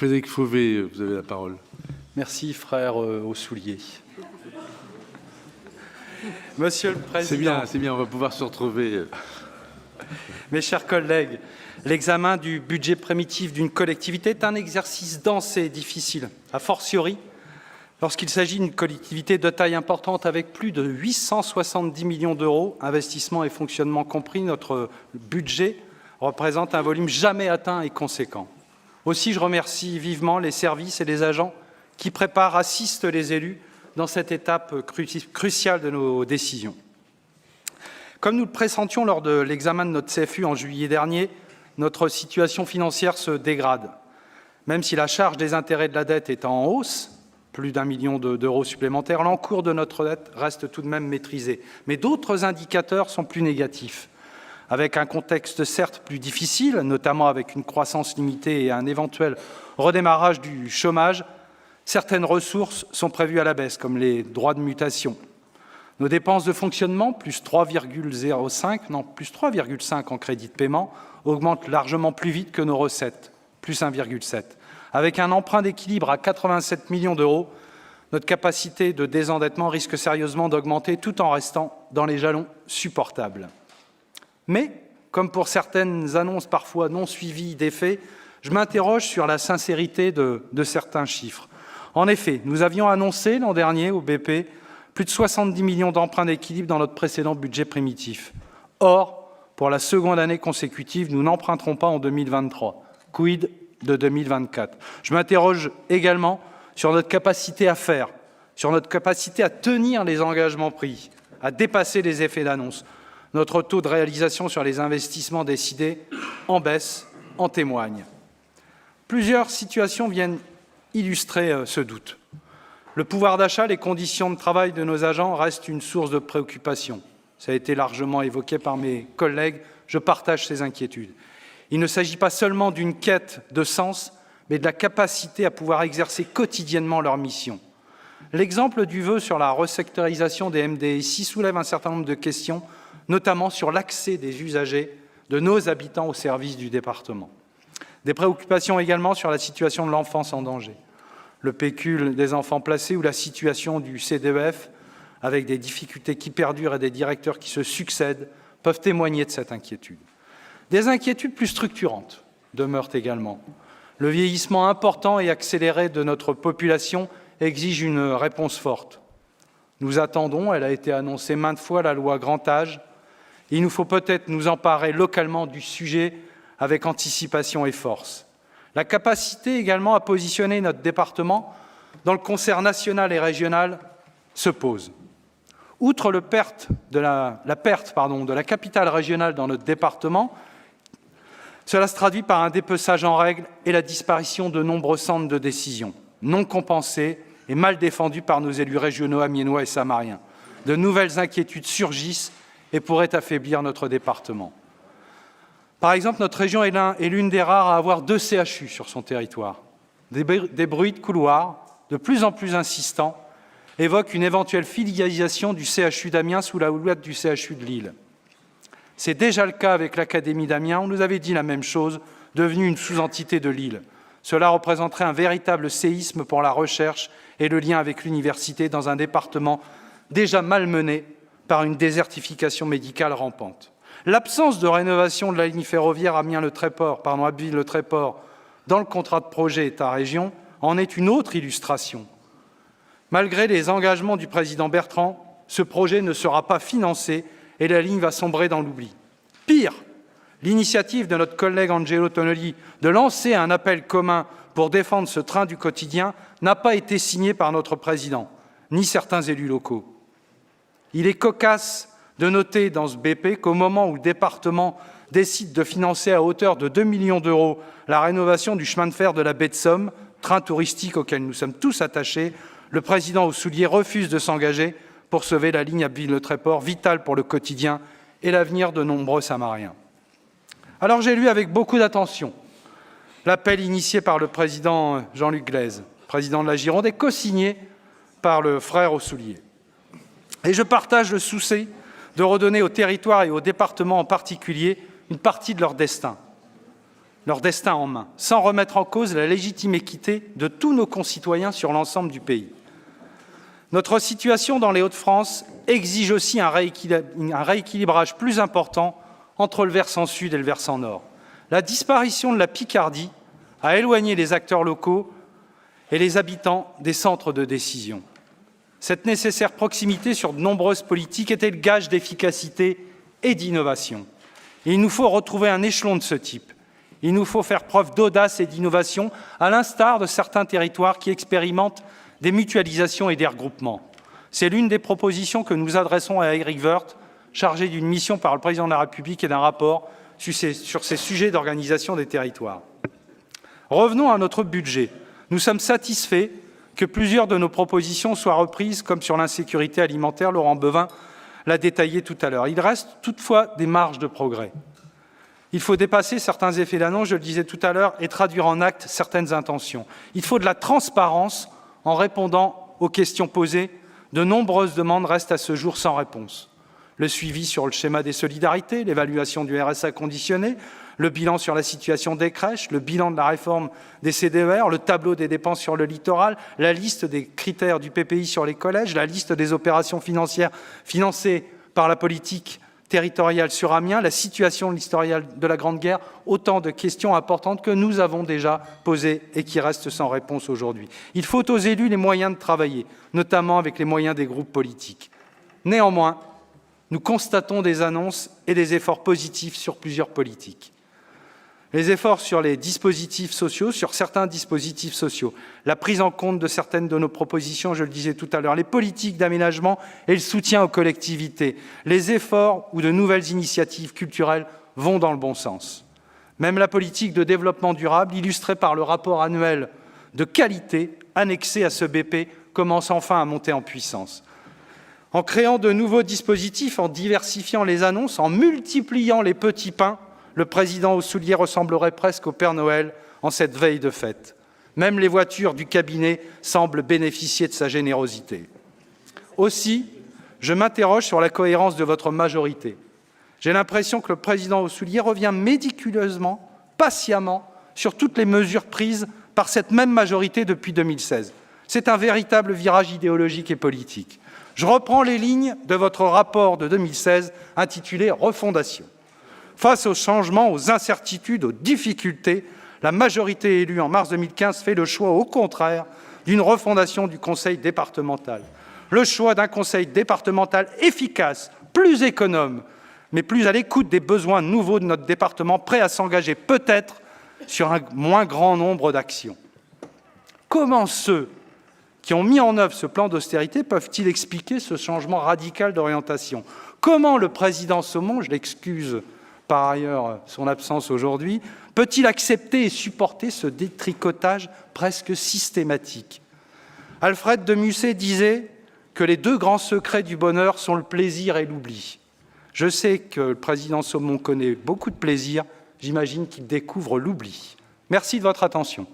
Frédéric Fauvet, vous avez la parole. Merci, frère aux souliers. Monsieur le Président. C'est bien, on va pouvoir se retrouver. Mes chers collègues, l'examen du budget primitif d'une collectivité est un exercice dense et difficile, a fortiori lorsqu'il s'agit d'une collectivité de taille importante avec plus de 870 millions d'euros, investissement et fonctionnement compris. Notre budget représente un volume jamais atteint et conséquent. Aussi, je remercie vivement les services et les agents qui préparent, assistent les élus dans cette étape cruciale de nos décisions. Comme nous le pressentions lors de l'examen de notre CFU en juillet dernier, notre situation financière se dégrade. Même si la charge des intérêts de la dette est en hausse, plus d'1 million d'euros supplémentaires, l'encours de notre dette reste tout de même maîtrisé. Mais d'autres indicateurs sont plus négatifs. Avec un contexte certes plus difficile, notamment avec une croissance limitée et un éventuel redémarrage du chômage, certaines ressources sont prévues à la baisse, comme les droits de mutation. Nos dépenses de fonctionnement, plus 3,5 en crédit de paiement, augmentent largement plus vite que nos recettes, plus 1,7. Avec un emprunt d'équilibre à 87 millions d'euros, notre capacité de désendettement risque sérieusement d'augmenter tout en restant dans les jalons supportables. Mais, comme pour certaines annonces parfois non suivies d'effets, je m'interroge sur la sincérité de certains chiffres. En effet, nous avions annoncé l'an dernier au BP plus de 70 millions d'emprunts d'équilibre dans notre précédent budget primitif. Or, pour la seconde année consécutive, nous n'emprunterons pas en 2023. Quid de 2024 ? Je m'interroge également sur notre capacité à faire, sur notre capacité à tenir les engagements pris, à dépasser les effets d'annonce. Notre taux de réalisation sur les investissements décidés en baisse en témoigne. Plusieurs situations viennent illustrer ce doute. Le pouvoir d'achat, les conditions de travail de nos agents restent une source de préoccupation. Ça a été largement évoqué par mes collègues, je partage ces inquiétudes. Il ne s'agit pas seulement d'une quête de sens, mais de la capacité à pouvoir exercer quotidiennement leur mission. L'exemple du vœu sur la resectorisation des MDSI soulève un certain nombre de questions, notamment sur l'accès des usagers, de nos habitants au service du département. Des préoccupations également sur la situation de l'enfance en danger, le pécule des enfants placés ou la situation du CDEF, avec des difficultés qui perdurent et des directeurs qui se succèdent, peuvent témoigner de cette inquiétude. Des inquiétudes plus structurantes demeurent également. Le vieillissement important et accéléré de notre population exige une réponse forte. Nous attendons, elle a été annoncée maintes fois, la loi Grand Âge. Il nous faut peut-être nous emparer localement du sujet avec anticipation et force. La capacité également à positionner notre département dans le concert national et régional se pose. Outre la perte de la capitale régionale dans notre département, cela se traduit par un dépeçage en règle et la disparition de nombreux centres de décision, non compensés et mal défendus par nos élus régionaux amiénois et samariens. De nouvelles inquiétudes surgissent et pourraient affaiblir notre département. Par exemple, notre région est l'une des rares à avoir 2 CHU sur son territoire. Des bruits de couloir, de plus en plus insistants, évoquent une éventuelle filialisation du CHU d'Amiens sous la houlette du CHU de Lille. C'est déjà le cas avec l'Académie d'Amiens, on nous avait dit la même chose, devenue une sous-entité de Lille. Cela représenterait un véritable séisme pour la recherche et le lien avec l'université dans un département déjà malmené par une désertification médicale rampante. L'absence de rénovation de la ligne ferroviaire Abbeville-Le Tréport dans le contrat de projet État-région en est une autre illustration. Malgré les engagements du président Bertrand, ce projet ne sera pas financé et la ligne va sombrer dans l'oubli. Pire, l'initiative de notre collègue Angelo Tonelli de lancer un appel commun pour défendre ce train du quotidien n'a pas été signée par notre président, ni certains élus locaux. Il est cocasse de noter dans ce BP qu'au moment où le département décide de financer à hauteur de 2 millions d'euros la rénovation du chemin de fer de la baie de Somme, train touristique auquel nous sommes tous attachés, le président Aussoulier refuse de s'engager pour sauver la ligne Abbeville-Le Tréport, vitale pour le quotidien et l'avenir de nombreux Samariens. Alors j'ai lu avec beaucoup d'attention l'appel initié par le président Jean-Luc Glaise, président de la Gironde, et co-signé par le frère Aussoulier. Et je partage le souci de redonner aux territoires et aux départements en particulier une partie de leur destin. leur destin en main, sans remettre en cause la légitime équité de tous nos concitoyens sur l'ensemble du pays. Notre situation dans les Hauts-de-France exige aussi un rééquilibrage plus important entre le versant sud et le versant nord. La disparition de la Picardie a éloigné les acteurs locaux et les habitants des centres de décision. Cette nécessaire proximité sur de nombreuses politiques était le gage d'efficacité et d'innovation. Il nous faut retrouver un échelon de ce type. Il nous faut faire preuve d'audace et d'innovation, à l'instar de certains territoires qui expérimentent des mutualisations et des regroupements. C'est l'une des propositions que nous adressons à Éric Woerth, chargé d'une mission par le Président de la République et d'un rapport sur ces sujets d'organisation des territoires. Revenons à notre budget. Nous sommes satisfaits que plusieurs de nos propositions soient reprises, comme sur l'insécurité alimentaire, Laurent Bevin l'a détaillé tout à l'heure. Il reste toutefois des marges de progrès. Il faut dépasser certains effets d'annonce, je le disais tout à l'heure, et traduire en actes certaines intentions. Il faut de la transparence en répondant aux questions posées. De nombreuses demandes restent à ce jour sans réponse. Le suivi sur le schéma des solidarités, l'évaluation du RSA conditionné, le bilan sur la situation des crèches, le bilan de la réforme des CDER, le tableau des dépenses sur le littoral, la liste des critères du PPI sur les collèges, la liste des opérations financières financées par la politique territoriale sur Amiens, la situation de l'historial de la Grande Guerre, autant de questions importantes que nous avons déjà posées et qui restent sans réponse aujourd'hui. Il faut aux élus les moyens de travailler, notamment avec les moyens des groupes politiques. Néanmoins, nous constatons des annonces et des efforts positifs sur plusieurs politiques. Les efforts sur les dispositifs sociaux, sur certains dispositifs sociaux, la prise en compte de certaines de nos propositions, je le disais tout à l'heure, les politiques d'aménagement et le soutien aux collectivités, les efforts ou de nouvelles initiatives culturelles vont dans le bon sens. Même la politique de développement durable, illustrée par le rapport annuel de qualité annexé à ce BP, commence enfin à monter en puissance. En créant de nouveaux dispositifs, en diversifiant les annonces, en multipliant les petits pains, le président aux souliers ressemblerait presque au Père Noël en cette veille de fête. Même les voitures du cabinet semblent bénéficier de sa générosité. Aussi, je m'interroge sur la cohérence de votre majorité. J'ai l'impression que le président aux souliers revient méticuleusement, patiemment, sur toutes les mesures prises par cette même majorité depuis 2016. C'est un véritable virage idéologique et politique. Je reprends les lignes de votre rapport de 2016 intitulé « Refondation ». Face aux changements, aux incertitudes, aux difficultés, la majorité élue en mars 2015 fait le choix, au contraire, d'une refondation du conseil départemental. Le choix d'un conseil départemental efficace, plus économe, mais plus à l'écoute des besoins nouveaux de notre département, prêt à s'engager peut-être sur un moins grand nombre d'actions. Comment ceux qui ont mis en œuvre ce plan d'austérité peuvent-ils expliquer ce changement radical d'orientation? Comment le président Saumon, je l'excuse par ailleurs son absence aujourd'hui, peut-il accepter et supporter ce détricotage presque systématique? Alfred de Musset disait que les deux grands secrets du bonheur sont le plaisir et l'oubli. Je sais que le président Saumon connaît beaucoup de plaisir, j'imagine qu'il découvre l'oubli. Merci de votre attention.